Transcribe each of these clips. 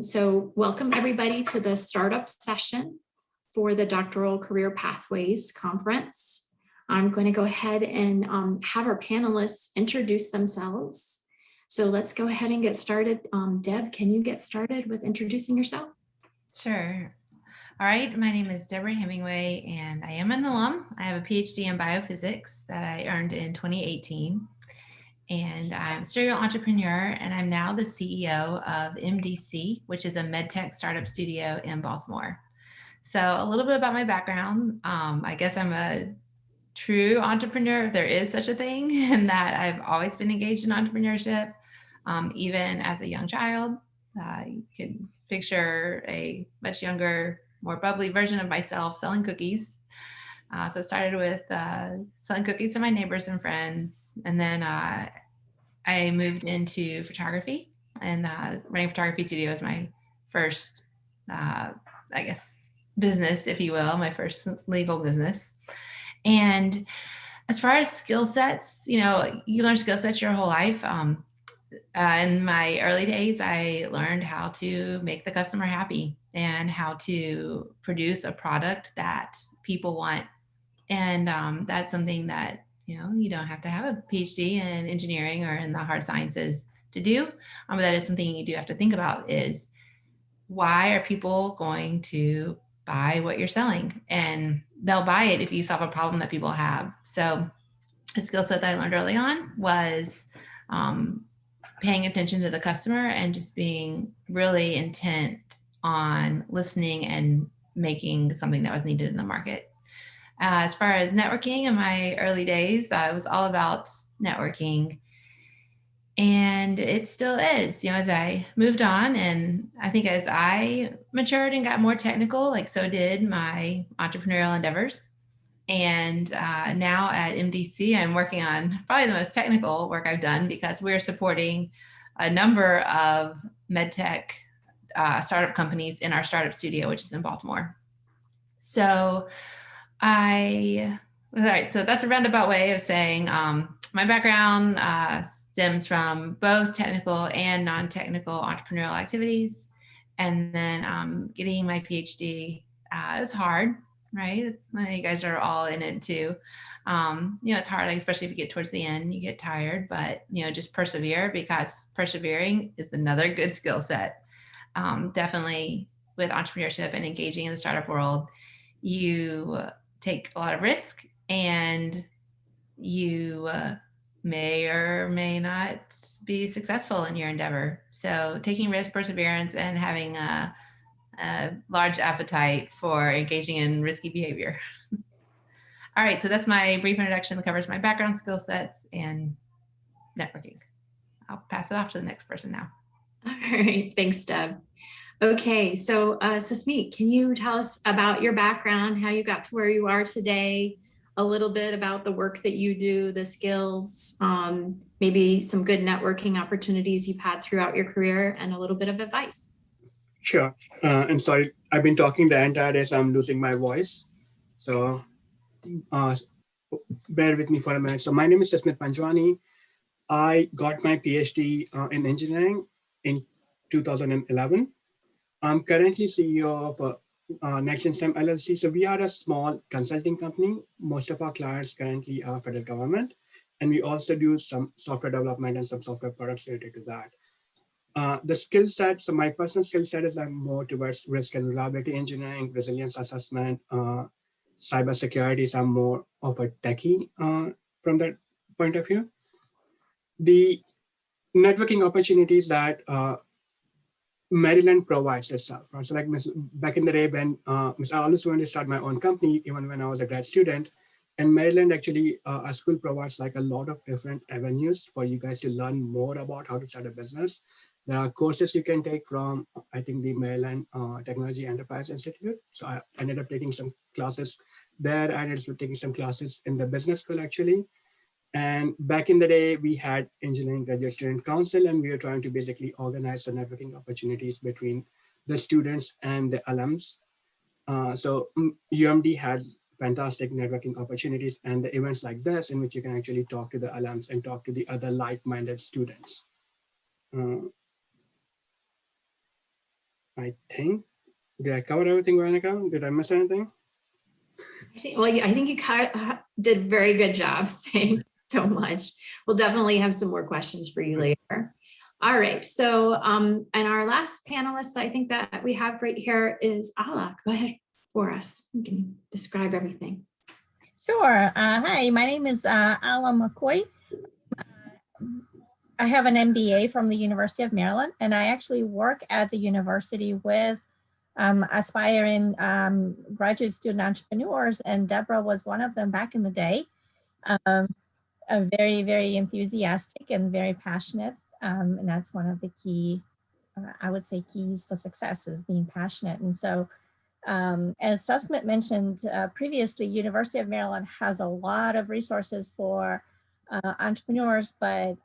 So welcome everybody to the startup session for the Doctoral Career Pathways Conference. I'm going to go ahead and have our panelists introduce themselves. So let's go ahead and get started. Deb, can you get started with introducing yourself? Sure. All right, my name is Deborah Hemingway, and I am an alum. I have a PhD in biophysics that I earned in 2018. And I'm a serial entrepreneur, and I'm now the CEO of MDC, which is a medtech startup studio in Baltimore. So a little bit about my background. I guess I'm a true entrepreneur, if there is such a thing, and that I've always been engaged in entrepreneurship, even as a young child. You can picture a much younger, more bubbly version of myself selling cookies. So it started with selling cookies to my neighbors and friends. And then I moved into photography, and running a photography studio was my first, I guess, business, if you will, my first legal business. And as far as skill sets, you learn skill sets your whole life. In my early days, I learned how to make the customer happy and how to produce a product that people want. And that's something that, you don't have to have a PhD in engineering or in the hard sciences to do. But that is something you do have to think about is, why are people going to buy what you're selling? And they'll buy it if you solve a problem that people have. So a skill set that I learned early on was paying attention to the customer and just being really intent on listening and making something that was needed in the market. As far as networking in my early days, it was all about networking. And it still is, as I moved on. And I think as I matured and got more technical, so did my entrepreneurial endeavors. And now at MDC, I'm working on probably the most technical work I've done, because we're supporting a number of medtech startup companies in our startup studio, which is in Baltimore. So so that's a roundabout way of saying my background stems from both technical and non-technical entrepreneurial activities. And then getting my PhD, it was hard, right? You guys are all in it too. It's hard, especially if you get towards the end, you get tired, but just persevere, because persevering is another good skill set. Definitely with entrepreneurship and engaging in the startup world, you take a lot of risk, and you may or may not be successful in your endeavor. So taking risk, perseverance, and having a large appetite for engaging in risky behavior. All right, so that's my brief introduction that covers my background, skill sets, and networking. I'll pass it off to the next person now. All right, thanks, Deb. Okay, so Susmit, can you tell us about your background, how you got to where you are today, a little bit about the work that you do, the skills, maybe some good networking opportunities you've had throughout your career, and a little bit of advice? Sure. And sorry, I've been talking the entire day, so I'm losing my voice. So bear with me for a minute. So my name is Jasmines Panjwani. I got my PhD in engineering in 2011. I'm currently CEO of NextGenSTEM LLC. So we are a small consulting company. Most of our clients currently are federal government. And we also do some software development and some software products related to that. The skill set, so my personal skill set is I'm more towards risk and reliability engineering, resilience assessment, cybersecurity. So I'm more of a techie from that point of view. The networking opportunities that Maryland provides itself. So like back in the day when I always wanted to start my own company, even when I was a grad student, and Maryland actually, our school provides like a lot of different avenues for you guys to learn more about how to start a business. There are courses you can take from, I think, the Maryland Technology Enterprise Institute. So I ended up taking some classes there. I ended up taking some classes in the business school actually. And back in the day, we had Engineering Graduate Student Council, and we were trying to basically organize the networking opportunities between the students and the alums. So UMD has fantastic networking opportunities and the events like this in which you can actually talk to the alums and talk to the other like-minded students. I think, did I cover everything, Veronica? Did I miss anything? I think you did a very good job. Thank you so much. We'll definitely have some more questions for you later. All right, so and our last panelist I think that we have right here is Alla. Go ahead for us. You can describe everything. Sure. Hi, my name is Alla McCoy. I have an MBA from the University of Maryland, and I actually work at the university with aspiring graduate student entrepreneurs, and Deborah was one of them back in the day. Very, very enthusiastic and very passionate, and that's one of the key, I would say, keys for success is being passionate. And so, as Susmit mentioned previously, University of Maryland has a lot of resources for entrepreneurs, but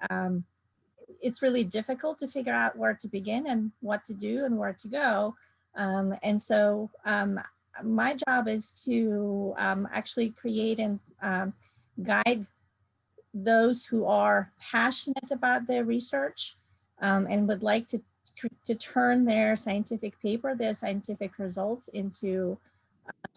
it's really difficult to figure out where to begin and what to do and where to go. And so my job is to actually create and guide those who are passionate about their research and would like to turn their scientific paper, their scientific results into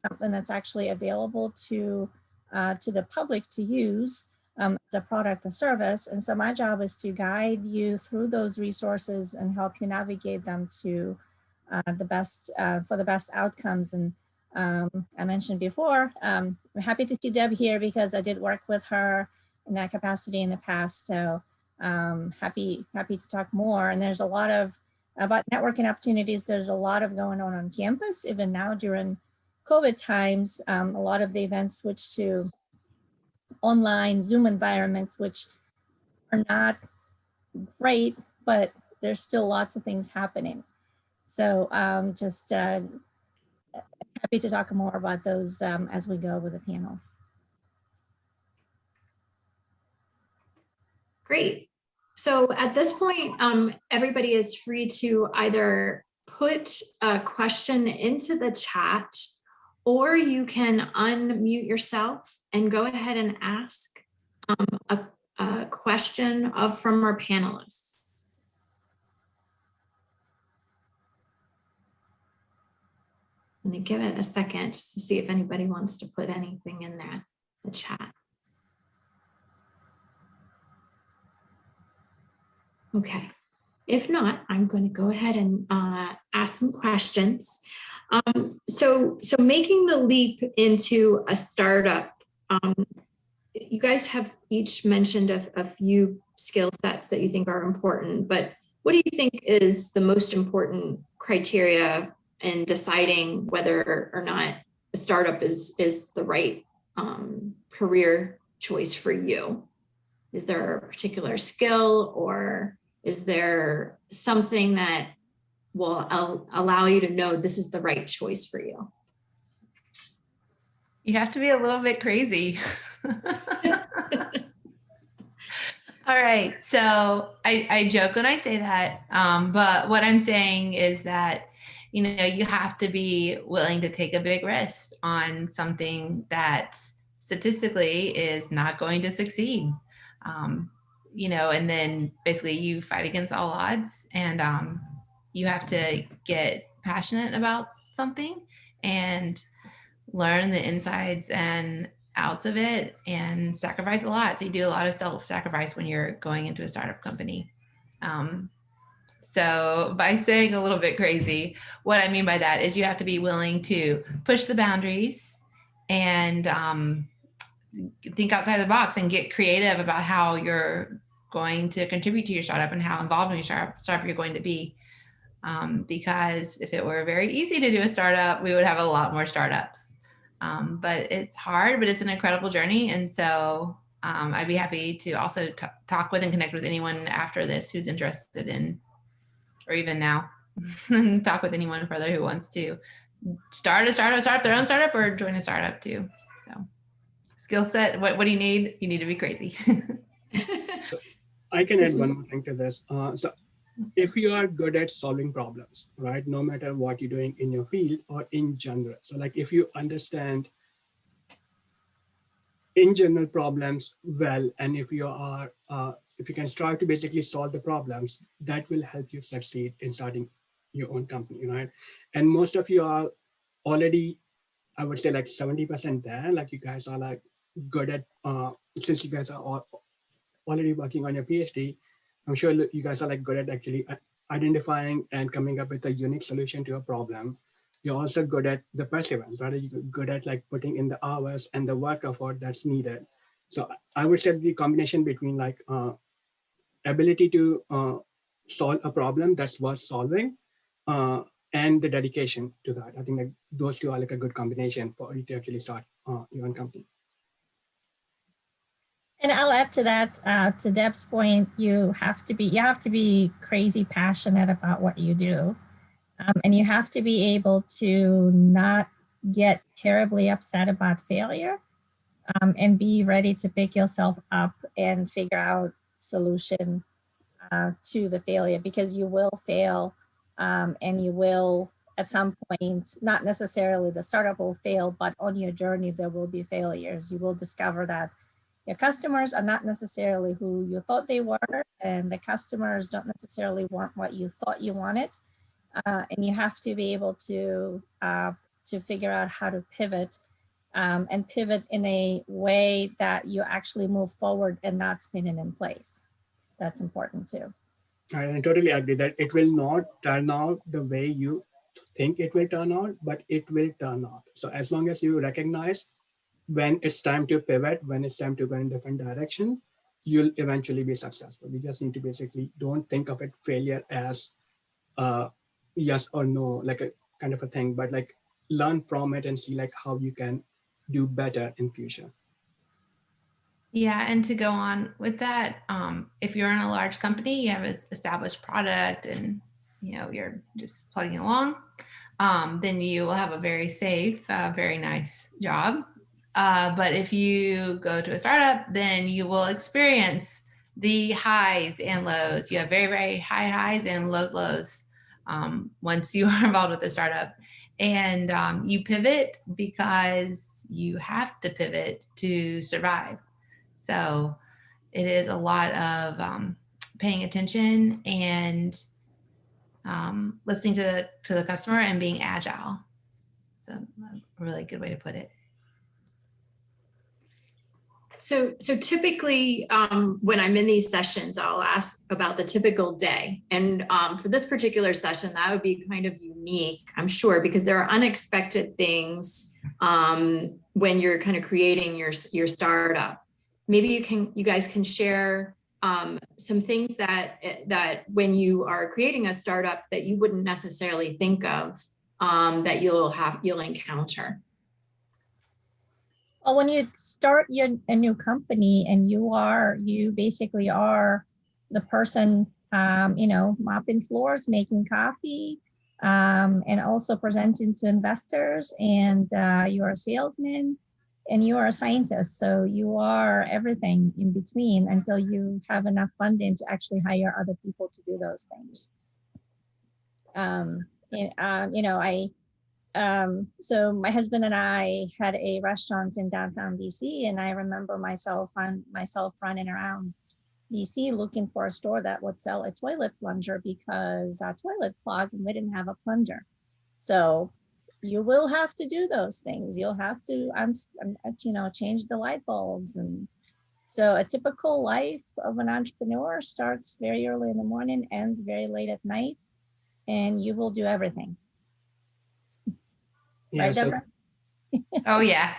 something that's actually available to the public to use as a product or service. And so my job is to guide you through those resources and help you navigate them to the best for the best outcomes. And I mentioned before, I'm happy to see Deb here because I did work with her in that capacity in the past. So happy to talk more. And there's a lot of about networking opportunities. There's a lot of going on campus, even now during COVID times. A lot of the events switched to online Zoom environments, which are not great, but there's still lots of things happening. So just happy to talk more about those as we go with the panel. Great. So at this point, everybody is free to either put a question into the chat, or you can unmute yourself and go ahead and ask a question from our panelists. I'm going to give it a second just to see if anybody wants to put anything in there, the chat. Okay, if not, I'm going to go ahead and ask some questions. So making the leap into a startup, you guys have each mentioned a few skill sets that you think are important, but what do you think is the most important criteria in deciding whether or not a startup is the right career choice for you? Is there a particular skill, or is there something that will allow you to know this is the right choice for you? You have to be a little bit crazy. All right. So I joke when I say that, but what I'm saying is that, you know, you have to be willing to take a big risk on something that statistically is not going to succeed. You know, and then basically you fight against all odds, and you have to get passionate about something and learn the insides and outs of it and sacrifice a lot. So you do a lot of self-sacrifice when you're going into a startup company. So by saying a little bit crazy, what I mean by that is you have to be willing to push the boundaries and think outside the box and get creative about how you're going to contribute to your startup and how involved in your startup you're going to be. Because if it were very easy to do a startup, we would have a lot more startups. But it's hard, but it's an incredible journey. And so I'd be happy to also talk with and connect with anyone after this who's interested in, or even now, and talk with anyone further who wants to start their own startup or join a startup too. So skill set, what do you need? You need to be crazy. So I can add one more thing to this. So if you are good at solving problems, right, no matter what you're doing in your field or in general. So like if you understand in general problems well, and if you can start to basically solve the problems, that will help you succeed in starting your own company, right? And most of you are already, I would say like 70% there. Like you guys are like good at, since you guys are already working on your PhD, I'm sure you guys are like good at actually identifying and coming up with a unique solution to a problem. You're also good at the perseverance, right? You're good at like putting in the hours and the work effort that's needed. So I would say the combination between like ability to solve a problem that's worth solving uh, and the dedication to that. I think like those two are like a good combination for you to actually start your own company. And I'll add to that, to Deb's point, you have to be crazy passionate about what you do. And you have to be able to not get terribly upset about failure, and be ready to pick yourself up and figure out solution to the failure, because you will fail, and you will at some point, not necessarily the startup will fail, but on your journey there will be failures. You will discover that your customers are not necessarily who you thought they were, and the customers don't necessarily want what you thought you wanted. And you have to be able to figure out how to pivot, and pivot in a way that you actually move forward and not spinning in place. That's important too. I totally agree that it will not turn out the way you think it will turn out, but it will turn out. So as long as you recognize when it's time to pivot, when it's time to go in a different direction, you'll eventually be successful. You just need to basically don't think of it failure as yes or no, like a kind of a thing, but like learn from it and see like how you can do better in future. Yeah, and to go on with that, if you're in a large company, you have an established product and you're just plugging along, then you will have a very safe, very nice job. But if you go to a startup, then you will experience the highs and lows. You have very, very high highs and lows once you are involved with a startup. And you pivot because you have to pivot to survive. So it is a lot of paying attention and listening to the customer and being agile. So a really good way to put it. So typically when I'm in these sessions, I'll ask about the typical day. And for this particular session, that would be kind of unique, I'm sure, because there are unexpected things when you're kind of creating your startup. Maybe you guys can share some things that when you are creating a startup that you wouldn't necessarily think of that you'll encounter. Well, when you start a new company and you basically are the person, mopping floors, making coffee, and also presenting to investors, and you're a salesman and you are a scientist. So you are everything in between until you have enough funding to actually hire other people to do those things. So my husband and I had a restaurant in downtown DC, and I remember myself running around DC looking for a store that would sell a toilet plunger because our toilet clogged and we didn't have a plunger. So you will have to do those things. You'll have to, change the light bulbs. And so a typical life of an entrepreneur starts very early in the morning, ends very late at night, and you will do everything. Yeah, right, Deborah? Oh yeah.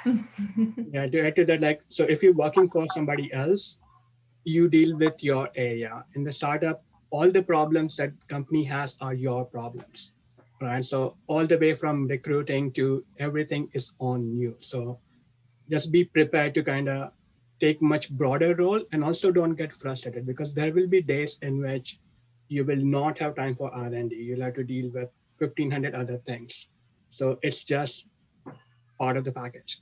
Yeah, to add to that, like, so if you're working for somebody else, you deal with your area. In the startup, all the problems that company has are your problems, right? So all the way from recruiting to everything is on you. So just be prepared to kind of take much broader role, and also don't get frustrated, because there will be days in which you will not have time for R&D. You'll have to deal with 1,500 other things. So it's just part of the package.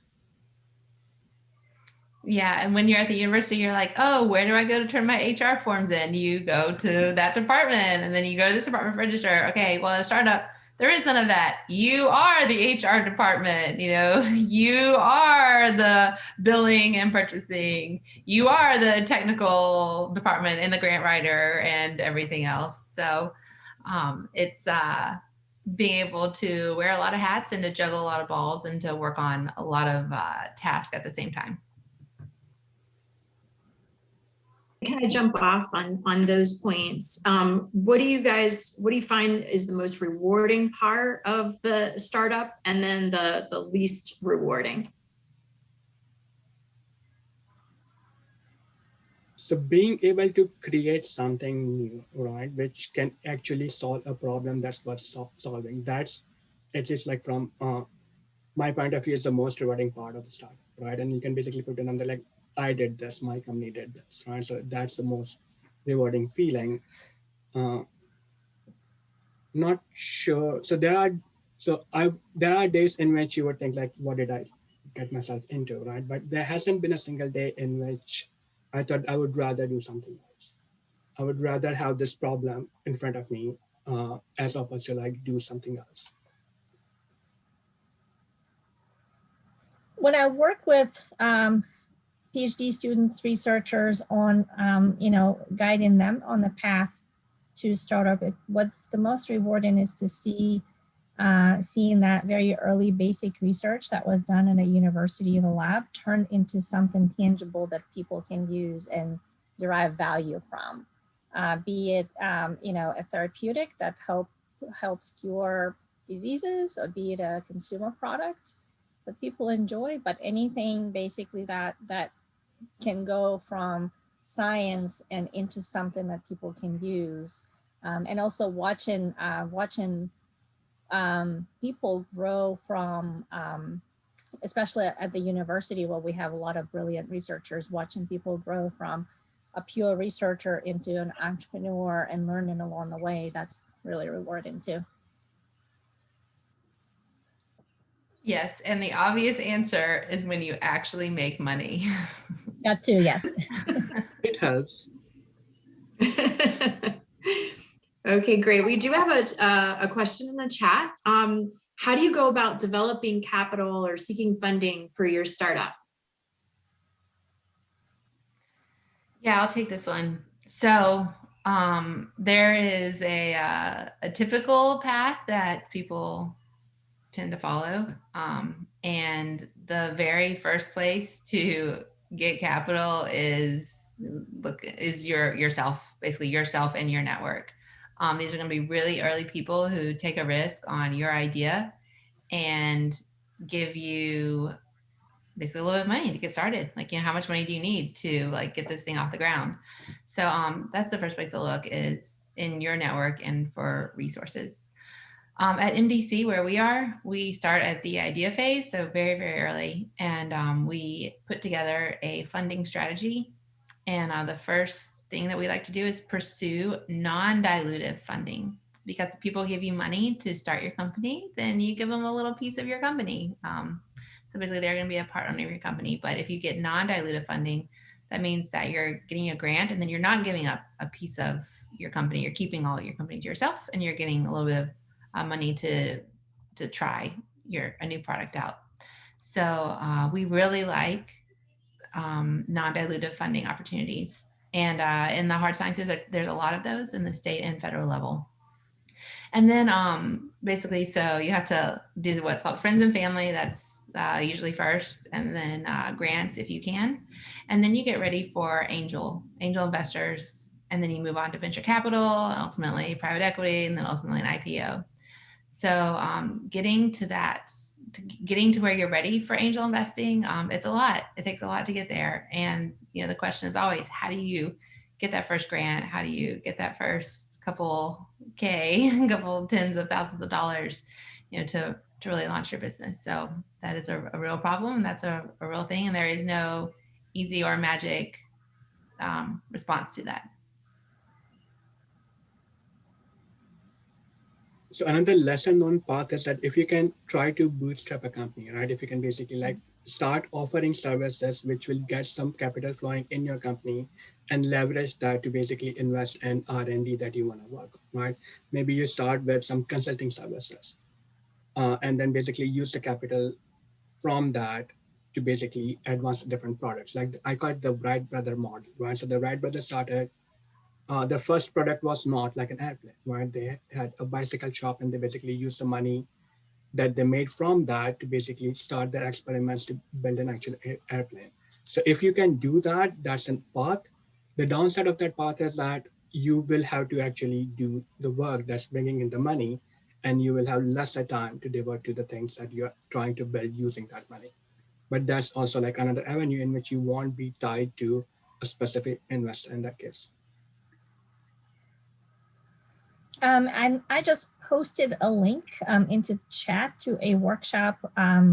Yeah, and when you're at the university, you're like, oh, where do I go to turn my HR forms in? You go to that department, and then you go to this department register. Okay, well, at a startup, there is none of that. You are the HR department, you are the billing and purchasing. You are the technical department and the grant writer and everything else. So It's being able to wear a lot of hats and to juggle a lot of balls and to work on a lot of tasks at the same time. Kind of jump off on those points. What do you find is the most rewarding part of the startup, and then the least rewarding? So being able to create something new, right, which can actually solve a problem that's worth solving. That's, at least like from my point of view, is the most rewarding part of the startup, right? And you can basically put a number like, I did this, my company did this, right? So that's the most rewarding feeling. Not sure. So there are days in which you would think like, what did I get myself into, right? But there hasn't been a single day in which I thought I would rather do something else. I would rather have this problem in front of me as opposed to like do something else. When I work with PhD students, researchers on, guiding them on the path to startup, what's the most rewarding is to see seeing that very early basic research that was done in a university in a lab turn into something tangible that people can use and derive value from. Be it, a therapeutic that helps cure diseases, or be it a consumer product that people enjoy, but anything basically that can go from science and into something that people can use. And also watching people grow from, especially at the university where we have a lot of brilliant researchers, watching people grow from a pure researcher into an entrepreneur and learning along the way. That's really rewarding too. Yes, and the obvious answer is when you actually make money. That too, yes. It helps. Okay, great. We do have a question in the chat. How do you go about developing capital or seeking funding for your startup? Yeah, I'll take this one. So there is a typical path that people tend to follow. And the very first place to get capital is yourself, basically yourself and your network. These are going to be really early people who take a risk on your idea and give you basically a little bit of money to get started. Like, how much money do you need to like get this thing off the ground? So that's the first place to look, is in your network and for resources. At MDC, where we are, we start at the idea phase, so very, very early. And we put together a funding strategy. And the first thing that we like to do is pursue non-dilutive funding, because if people give you money to start your company, then you give them a little piece of your company. So basically they're going to be a part owner of your company. But if you get non-dilutive funding, that means that you're getting a grant and then you're not giving up a piece of your company. You're keeping all your company to yourself, and you're getting a little bit of money to try a new product out. So we really like non-dilutive funding opportunities. And in the hard sciences, there's a lot of those in the state and federal level. And then basically, so you have to do what's called friends and family. That's usually first, and then grants if you can. And then you get ready for angel investors. And then you move on to venture capital, ultimately private equity, and then ultimately an IPO. So getting to where you're ready for angel investing, it's a lot. It takes a lot to get there. And the question is always, how do you get that first grant? How do you get that first couple tens of thousands of dollars, to really launch your business? So that is a real problem. That's a real thing. And there is no easy or magic response to that. So another lesser known path is that if you can try to bootstrap a company, right? If you can basically like start offering services which will get some capital flowing in your company and leverage that to basically invest in R&D that you want to work on, right? Maybe you start with some consulting services and then basically use the capital from that to basically advance different products. Like I call it the Wright brother model, right? So the Wright brothers started the first product was not like an airplane, right? They had a bicycle shop and they basically used the money that they made from that to basically start their experiments to build an actual airplane. So if you can do that, that's a path. The downside of that path is that you will have to actually do the work that's bringing in the money, and you will have lesser time to devote to the things that you're trying to build using that money. But that's also like another avenue in which you won't be tied to a specific investor in that case. And I just posted a link into chat to a workshop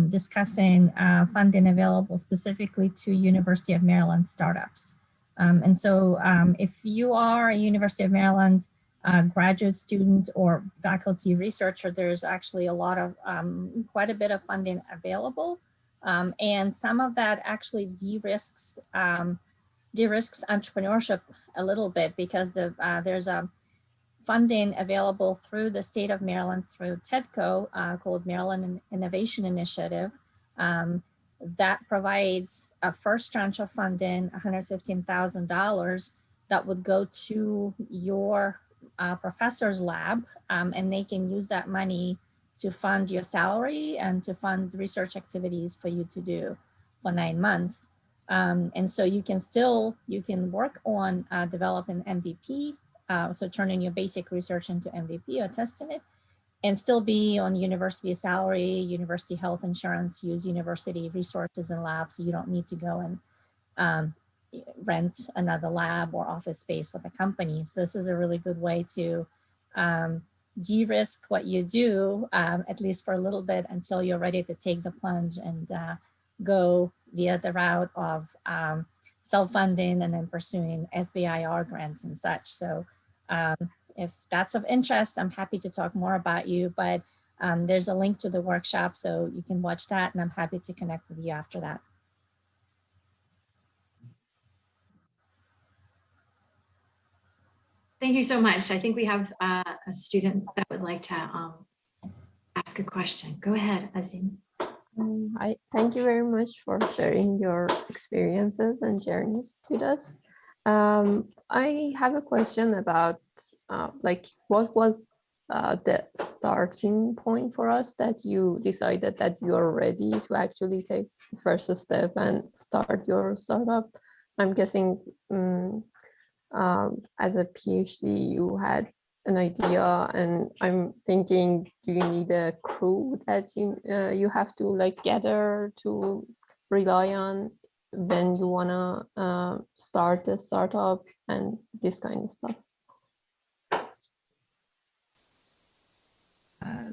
discussing funding available specifically to University of Maryland startups. And so if you are a University of Maryland graduate student or faculty researcher, there's actually a lot of, quite a bit of funding available. And some of that actually de-risks entrepreneurship a little bit, because there's a funding available through the state of Maryland through TEDCO called Maryland Innovation Initiative that provides a first tranche of funding, $115,000 that would go to your professor's lab, and they can use that money to fund your salary and to fund research activities for you to do for 9 months. And so you can work on developing MVP, so turning your basic research into MVP or testing it, and still be on university salary, university health insurance, use university resources and labs. So you don't need to go and rent another lab or office space for the companies. This is a really good way to de-risk what you do, at least for a little bit, until you're ready to take the plunge and go via the route of self-funding and then pursuing SBIR grants and such. So if that's of interest, I'm happy to talk more about you, but there's a link to the workshop, so you can watch that, and I'm happy to connect with you after that. Thank you so much. I think we have a student that would like to ask a question. Go ahead, Azim. I thank you very much for sharing your experiences and journeys with us. I have a question about like, what was the starting point for us that you decided that you're ready to actually take the first step and start your startup? I'm guessing as a PhD, you had an idea, and I'm thinking, do you need a crew that you have to like gather to rely on when you wanna start a startup and this kind of stuff?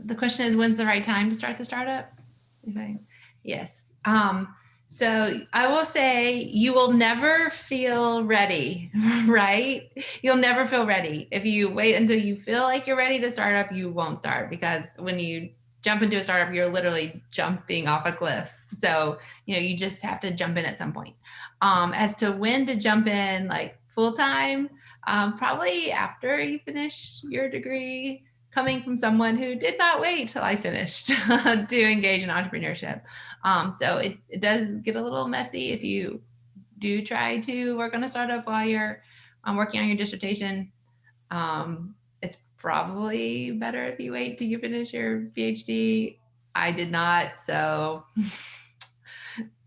The question is, when's the right time to start the startup? Yes. So I will say you will never feel ready, right? You'll never feel ready. If you wait until you feel like you're ready to start up, you won't start, because when you jump into a startup, you're literally jumping off a cliff. So, you just have to jump in at some point. As to when to jump in, like full time, probably after you finish your degree, coming from someone who did not wait till I finished to engage in entrepreneurship. So it does get a little messy if you do try to work on a startup while you're working on your dissertation. It's probably better if you wait till you finish your PhD. I did not, so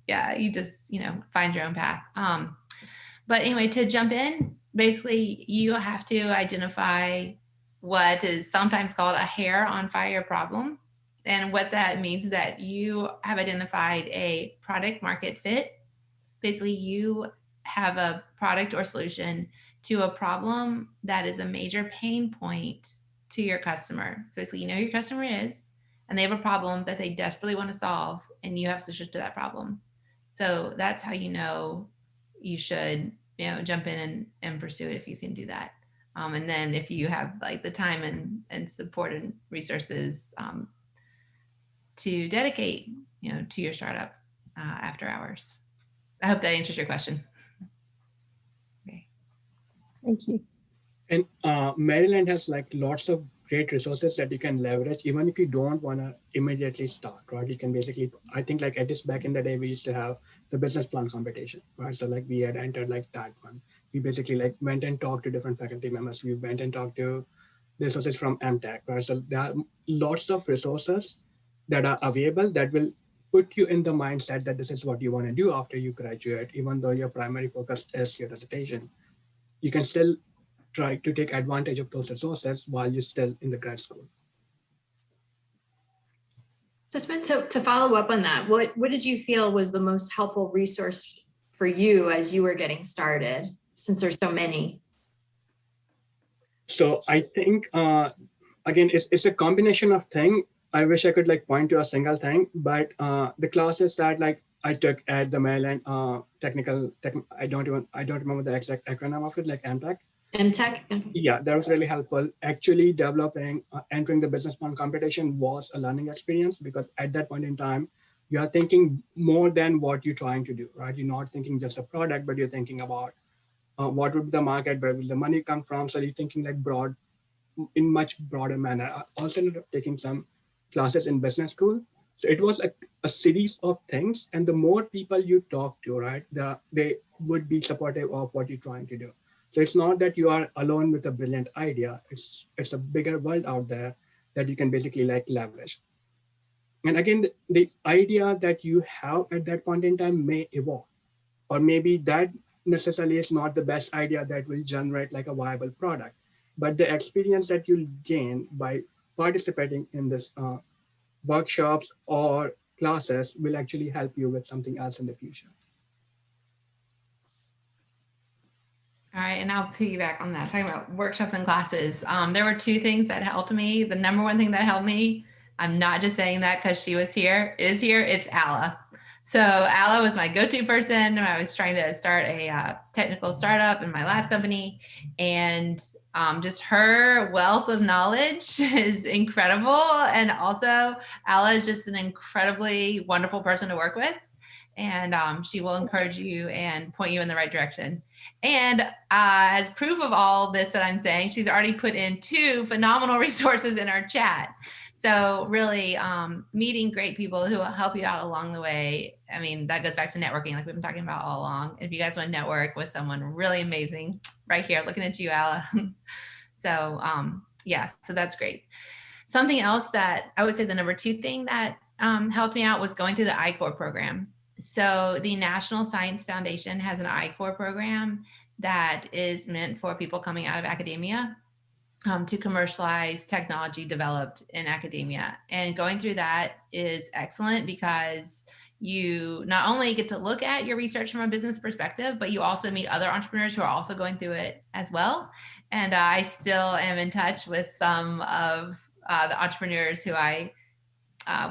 yeah, you just, find your own path. But anyway, to jump in, basically you have to identify what is sometimes called a hair on fire problem. And what that means is that you have identified a product market fit. Basically, you have a product or solution to a problem that is a major pain point to your customer. So basically, you know who your customer is, and they have a problem that they desperately want to solve, and you have a solution to that problem. So that's how you know you should, jump in and pursue it if you can do that. And then if you have like the time and support and resources to dedicate, to your startup after hours. I hope that answers your question. Okay. Thank you. And Maryland has like lots of great resources that you can leverage, even if you don't want to immediately start, right? You can basically, I think like at this back in the day, we used to have the business plan competition, right? So like we had entered like that one. we basically like went and talked to different faculty members. We went and talked to the resources from MTech, right? So there are lots of resources that are available that will put you in the mindset that this is what you want to do after you graduate, even though your primary focus is your dissertation. You can still try to take advantage of those resources while you're still in the grad school. So Smith, to follow up on that, what did you feel was the most helpful resource for you as you were getting started, since there's so many? So I think, again, it's a combination of things. I wish I could like point to a single thing, but the classes that like I took at the Maryland I don't remember the exact acronym of it, like MTech. MTech? Yeah, that was really helpful. Actually developing, entering the business plan competition was a learning experience, because at that point in time, you are thinking more than what you're trying to do, right? You're not thinking just a product, but you're thinking about what would be the market, where will the money come from? So you're thinking like in much broader manner. I also ended up taking some classes in business school. So it was a series of things, and the more people you talk to, right, they would be supportive of what you're trying to do. So it's not that you are alone with a brilliant idea. It's a bigger world out there that you can basically like leverage. And again, the idea that you have at that point in time may evolve, or maybe that necessarily is not the best idea that will generate like a viable product. But the experience that you'll gain by participating in this workshops or classes will actually help you with something else in the future. All right, and I'll piggyback on that, talking about workshops and classes. There were two things that helped me. The number one thing that helped me, I'm not just saying that because she was here, is here, it's Alla. So Alla was my go-to person when I was trying to start a technical startup in my last company. And just her wealth of knowledge is incredible. And also Alla is just an incredibly wonderful person to work with. And she will encourage you and point you in the right direction. And as proof of all this that I'm saying, she's already put in 2 phenomenal resources in our chat. So really meeting great people who will help you out along the way. I mean, that goes back to networking like we've been talking about all along. If you guys want to network with someone really amazing, right here, looking at you, Alla. So yeah, so that's great. Something else that I would say the number 2 thing that helped me out was going through the I-Corps program. So the National Science Foundation has an I-Corps program that is meant for people coming out of academia to commercialize technology developed in academia. And going through that is excellent because you not only get to look at your research from a business perspective, but you also meet other entrepreneurs who are also going through it as well. And I still am in touch with some of the entrepreneurs who I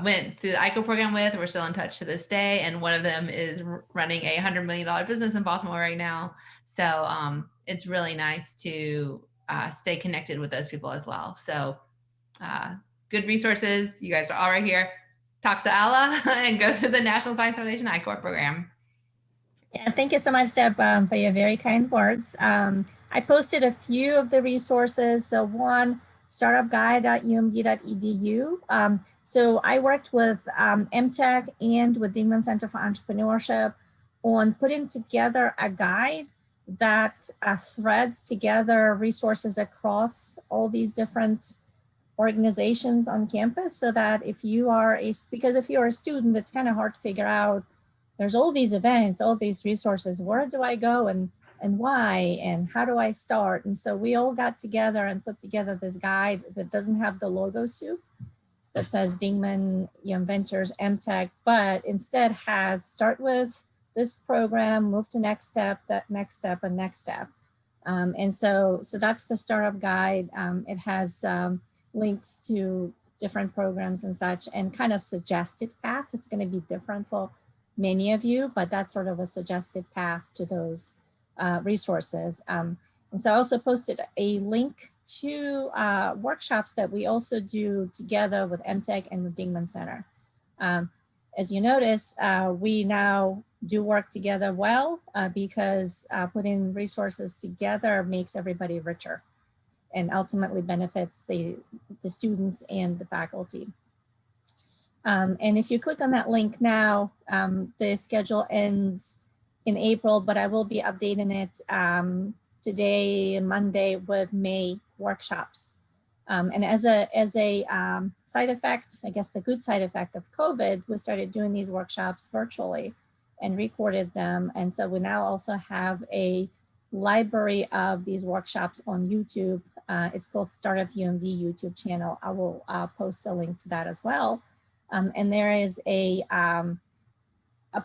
went through the I-Corps program with. We're still in touch to this day. And one of them is running a $100 million business in Baltimore right now. So it's really nice to stay connected with those people as well. So good resources. You guys are all right here. Talk to Alla and go to the National Science Foundation I-Corps program. Yeah, thank you so much, Deb, for your very kind words. I posted a few of the resources. So one, startupguide.umd.edu. So I worked with MTech and with Dingman Center for Entrepreneurship on putting together a guide that threads together resources across all these different organizations on campus, so that if you are because if you're a student, it's kind of hard to figure out, there's all these events, all these resources, where do I go and why, and how do I start? And so we all got together and put together this guide that doesn't have the logo soup that says Dingman Young Ventures MTech, but instead has start with this program, move to next step, that next step, and next step. And so that's the startup guide. It has links to different programs and such, and kind of suggested path. It's going to be different for many of you, but that's sort of a suggested path to those resources. And so I also posted a link to workshops that we also do together with MTech and the Dingman Center. As you notice, we now do work together well because putting resources together makes everybody richer and ultimately benefits the students and the faculty. And if you click on that link now, the schedule ends in April, but I will be updating it today, Monday, with May workshops. And as a side effect, I guess the good side effect of COVID, we started doing these workshops virtually and recorded them. And so we now also have a library of these workshops on YouTube. It's called Startup UMD YouTube channel. I will post a link to that as well. And there is a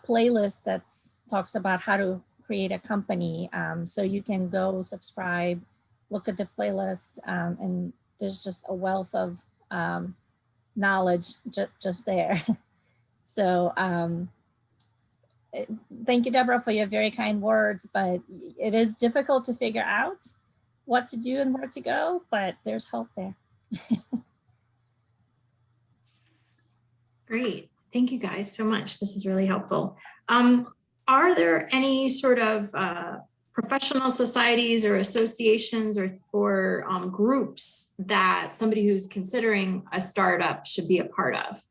playlist that talks about how to create a company. So you can go subscribe, look at the playlist, and there's just a wealth of knowledge just there. So thank you, Deborah, for your very kind words, but it is difficult to figure out what to do and where to go, but there's hope there. Great. Thank you guys so much. This is really helpful. Are there any sort of professional societies or associations or groups that somebody who's considering a startup should be a part of?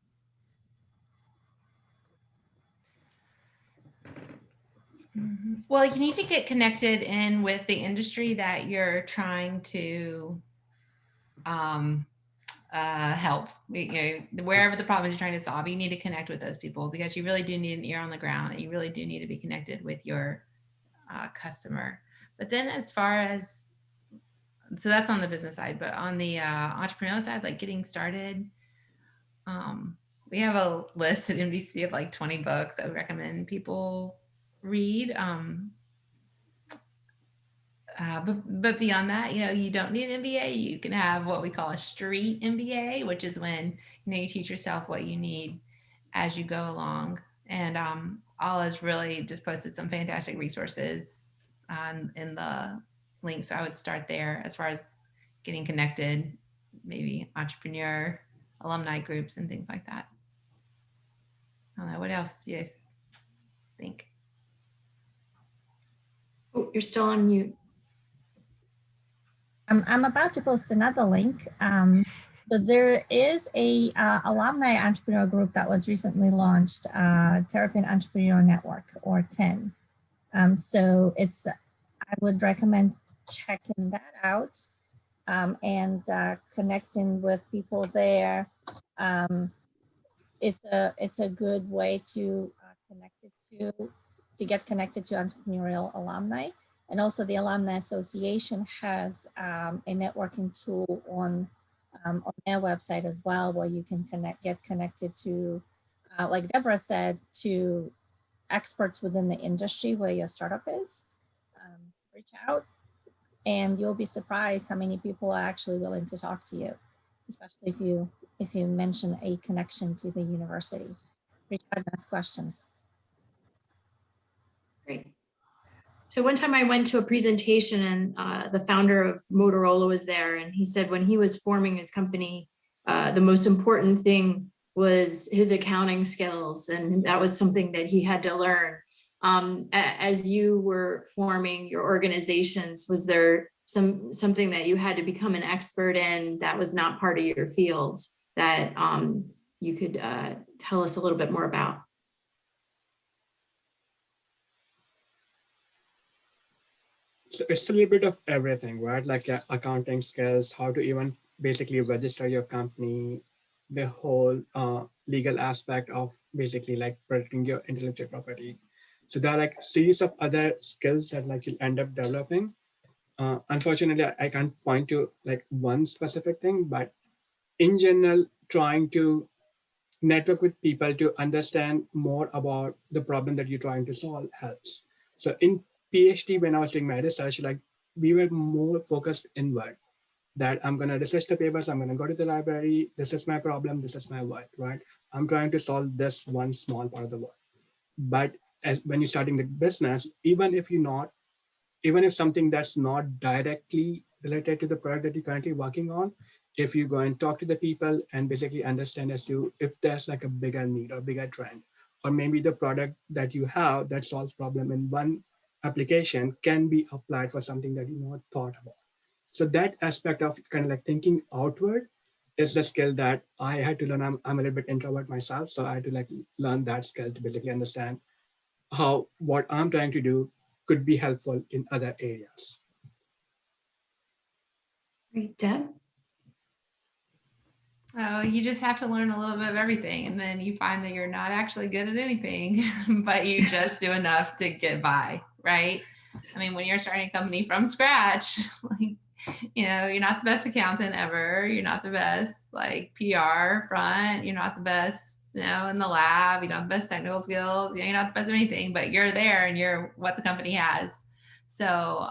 Well, you need to get connected in with the industry that you're trying to help. Wherever the problem is you're trying to solve, you need to connect with those people, because you really do need an ear on the ground, and you really do need to be connected with your customer. But then as far as, so that's on the business side, but on the entrepreneurial side, like getting started, we have a list at NBC of like 20 books that we recommend people read. But beyond that, you don't need an MBA. You can have what we call a street MBA, which is when you teach yourself what you need as you go along. And Alla's really just posted some fantastic resources in the link, so I would start there as far as getting connected, maybe entrepreneur, alumni groups, and things like that. I don't know, what else do you guys think? Oh, you're still on mute. I'm about to post another link. So there is a alumni entrepreneur group that was recently launched, Terrapin Entrepreneur Network, or TEN. So I would recommend checking that out and connecting with people there. It's a good way to get connected to entrepreneurial alumni. And also the Alumni Association has a networking tool on their website as well, where you can get connected to, like Deborah said, to experts within the industry where your startup is. Reach out, and you'll be surprised how many people are actually willing to talk to you, especially if you mention a connection to the university. Reach out and ask questions. Great. So one time I went to a presentation, and the founder of Motorola was there, and he said when he was forming his company, the most important thing was his accounting skills, and that was something that he had to learn. As you were forming your organizations, was there something that you had to become an expert in that was not part of your field that you could tell us a little bit more about? So it's a little bit of everything, right? Like accounting skills, how to even basically register your company, the whole legal aspect of basically like protecting your intellectual property. So there are like series of other skills that like you'll end up developing. Unfortunately, I can't point to like one specific thing, but in general, trying to network with people to understand more about the problem that you're trying to solve helps. So in PhD, when I was doing my research, like we were more focused inward, that I'm going to research the papers, I'm going to go to the library, this is my problem, this is my work, right? I'm trying to solve this one small part of the work. But when you're starting the business, even if something that's not directly related to the product that you're currently working on, if you go and talk to the people and basically understand as to if there's like a bigger need or bigger trend, or maybe the product that you have that solves problem in one application can be applied for something that you not thought about. So that aspect of kind of like thinking outward is the skill that I had to learn. I'm a little bit introvert myself, so I had to like learn that skill to basically understand how what I'm trying to do could be helpful in other areas. Great, Deb. Oh, you just have to learn a little bit of everything, and then you find that you're not actually good at anything, but you just do enough to get by, right? I mean, when you're starting a company from scratch, like, you're not the best accountant ever. You're not the best like PR front. You're not the best, in the lab. You don't have the best technical skills. You're not the best at anything, but you're there and you're what the company has. So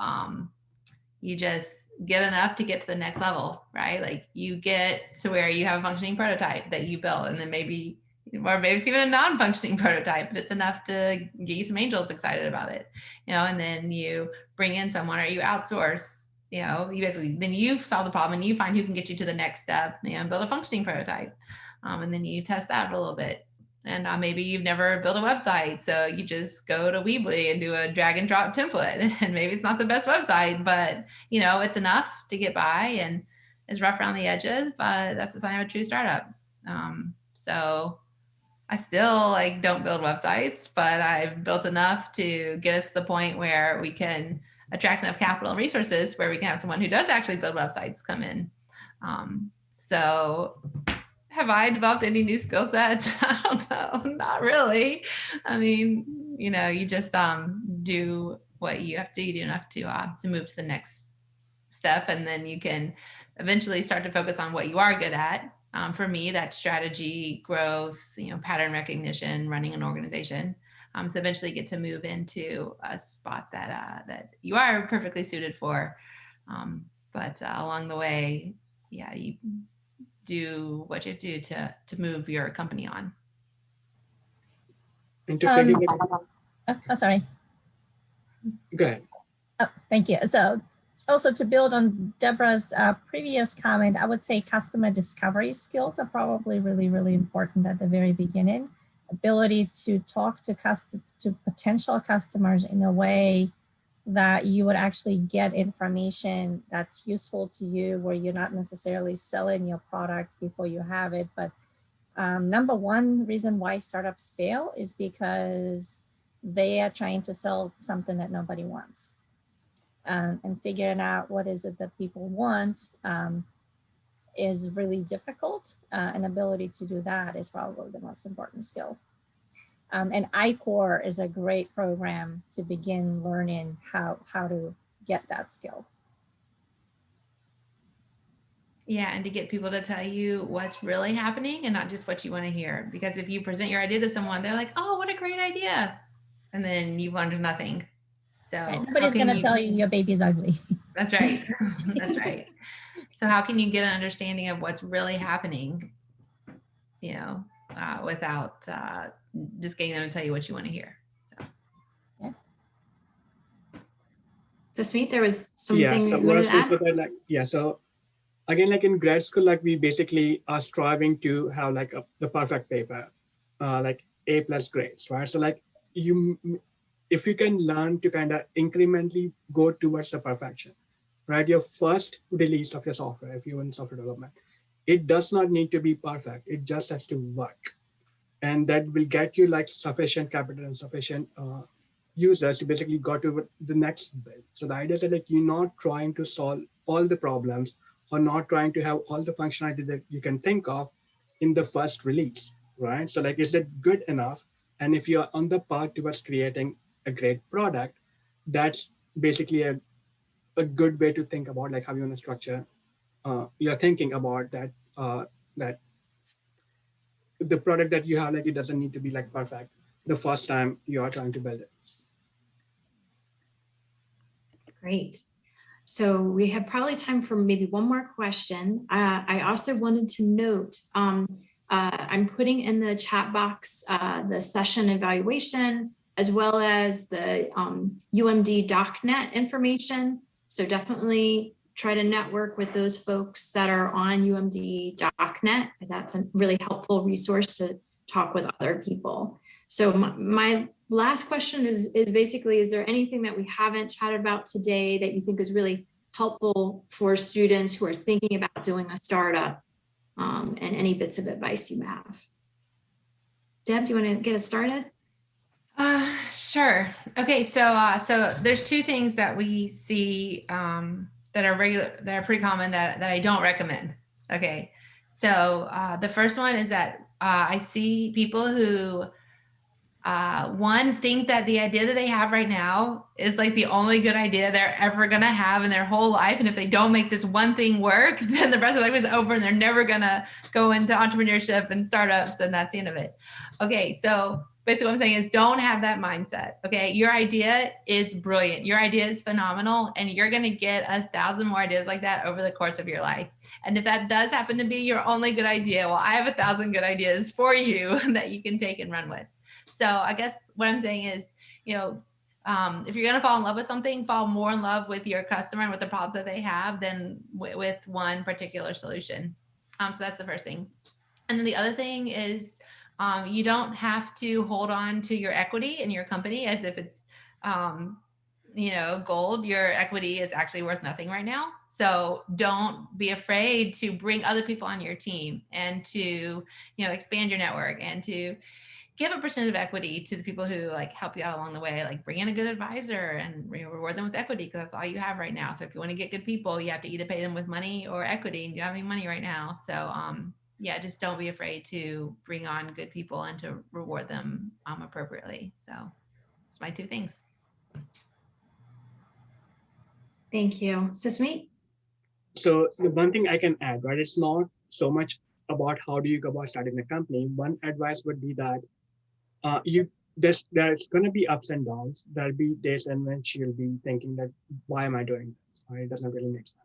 you just get enough to get to the next level, right? Like you get to where you have a functioning prototype that you built, and then maybe it's even a non-functioning prototype, but it's enough to get you some angels excited about it, and then you bring in someone or you outsource, you basically, then you solve the problem and you find who can get you to the next step, and build a functioning prototype. And then you test that for a little bit. And maybe you've never built a website, so you just go to Weebly and do a drag and drop template. And maybe it's not the best website, but it's enough to get by, and it's rough around the edges, but that's the sign of a true startup. So I still don't build websites, but I've built enough to get us to the point where we can attract enough capital and resources where we can have someone who does actually build websites come in. So have I developed any new skill sets? I don't know. Not really. I mean, you just do what you have to do. You do enough to move to the next step, and then you can eventually start to focus on what you are good at. For me, that's strategy, growth, pattern recognition, running an organization. So eventually get to move into a spot that you are perfectly suited for. But along the way, you do what you do to move your company on. Sorry. Go ahead. Oh, thank you. So also to build on Deborah's previous comment, I would say customer discovery skills are probably really, really important at the very beginning. Ability to talk to potential customers in a way that you would actually get information that's useful to you, where you're not necessarily selling your product before you have it. But number one reason why startups fail is because they are trying to sell something that nobody wants. And figuring out what is it that people want is really difficult. An ability to do that is probably the most important skill. And iCore is a great program to begin learning how to get that skill. Yeah, and to get people to tell you what's really happening and not just what you want to hear. Because if you present your idea to someone, they're like, oh, what a great idea. And then you've learned nothing. So nobody's going to tell you your baby's ugly. That's right. That's right. So how can you get an understanding of what's really happening, without just getting them to tell you what you want to hear? So. Yeah. Susmit, there was something so you wanted to add? So again, in grad school, we basically are striving to have the perfect paper, A+ grades, right? So if you can learn to kind of incrementally go towards the perfection, right? Your first release of your software, if you're in software development, it does not need to be perfect. It just has to work. And that will get you sufficient capital and sufficient users to basically go to the next build. So the idea is that you're not trying to solve all the problems or not trying to have all the functionality that you can think of in the first release, right? So is it good enough? And if you're on the path towards creating a great product, that's basically a good way to think about how you want to structure. You're thinking about that that the product that you have, it doesn't need to be perfect the first time you are trying to build it. Great. So we have probably time for maybe one more question. I also wanted to note, I'm putting in the chat box the session evaluation, as well as the UMD DocNet information. So definitely try to network with those folks that are on UMD DocNet. That's a really helpful resource to talk with other people. So my last question is basically, is there anything that we haven't chatted about today that you think is really helpful for students who are thinking about doing a startup, and any bits of advice you have? Deb, do you want to get us started? Sure. Okay, so there's two things that we see that are pretty common that I don't recommend. Okay, so the first one is that I see people who one think that the idea that they have right now is like the only good idea they're ever gonna have in their whole life, and if they don't make this one thing work, then the rest of their life is over, and they're never gonna go into entrepreneurship and startups, and that's the end of it. Okay, so basically what I'm saying is don't have that mindset. Okay, your idea is brilliant, your idea is phenomenal, and you're gonna get 1,000 more ideas like that over the course of your life. And if that does happen to be your only good idea, well, I have 1,000 good ideas for you that you can take and run with. So I guess what I'm saying is, if you're going to fall in love with something, fall more in love with your customer and with the problems that they have than with one particular solution. So that's the first thing. And then the other thing is you don't have to hold on to your equity in your company as if it's, gold. Your equity is actually worth nothing right now. So don't be afraid to bring other people on your team and to, expand your network and to give a percentage of equity to the people who like help you out along the way, like bring in a good advisor and reward them with equity because that's all you have right now. So if you want to get good people, you have to either pay them with money or equity, and you don't have any money right now. So yeah, just don't be afraid to bring on good people and to reward them appropriately. So it's my two things. Thank you. Susmit? So the one thing I can add, right, it's not so much about how do you go about starting a company. One advice would be that there's going to be ups and downs. There'll be days and when you'll be thinking that why am I doing this? Right? It doesn't really make sense.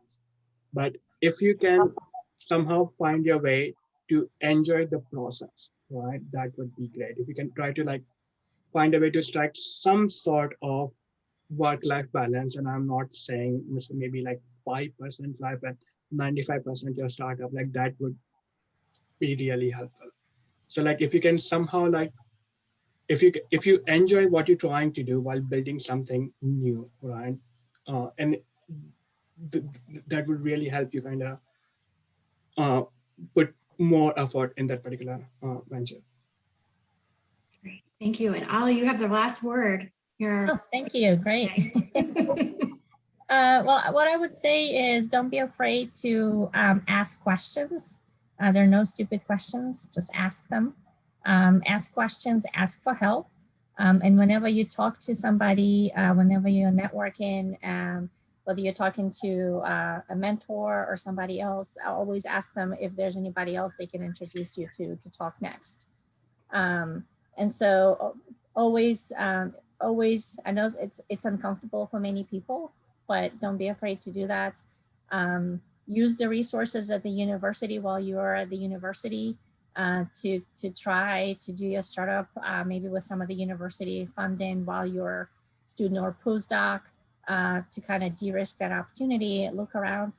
But if you can somehow find your way to enjoy the process, right, that would be great. If you can try to like find a way to strike some sort of work-life balance, and I'm not saying maybe like 5% life and 95% your startup, like that would be really helpful. So like if you can somehow like if you enjoy what you're trying to do while building something new, right, and that would really help you kind of put more effort in that particular venture. Great. Thank you. And Alla, you have the last word. Oh, thank you. Great. Well, what I would say is don't be afraid to ask questions. There are no stupid questions. Just ask them. Ask questions, ask for help. And whenever you talk to somebody, whenever you're networking, whether you're talking to a mentor or somebody else, I'll always ask them if there's anybody else they can introduce you to talk next. And so always, I know it's uncomfortable for many people, but don't be afraid to do that. Use the resources at the university while you're at the university. To try to do your startup, maybe with some of the university funding while you're student or postdoc, to kind of de-risk that opportunity. Look around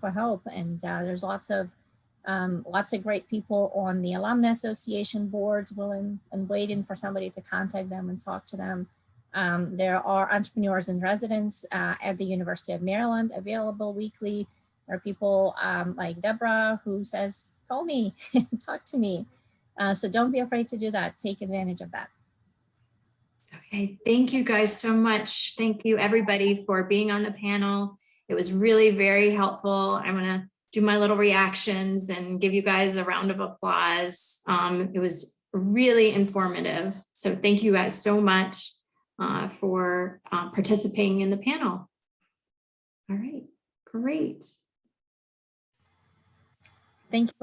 for help, and there's lots of great people on the alumni association boards willing and waiting for somebody to contact them and talk to them. There are entrepreneurs in residence at the University of Maryland available weekly. There are people like Deborah who says, call me, talk to me. So don't be afraid to do that. Take advantage of that. Okay, thank you guys so much. Thank you everybody for being on the panel. It was really very helpful. I'm gonna do my little reactions and give you guys a round of applause. It was really informative. So thank you guys so much for participating in the panel. All right, great. Thank you.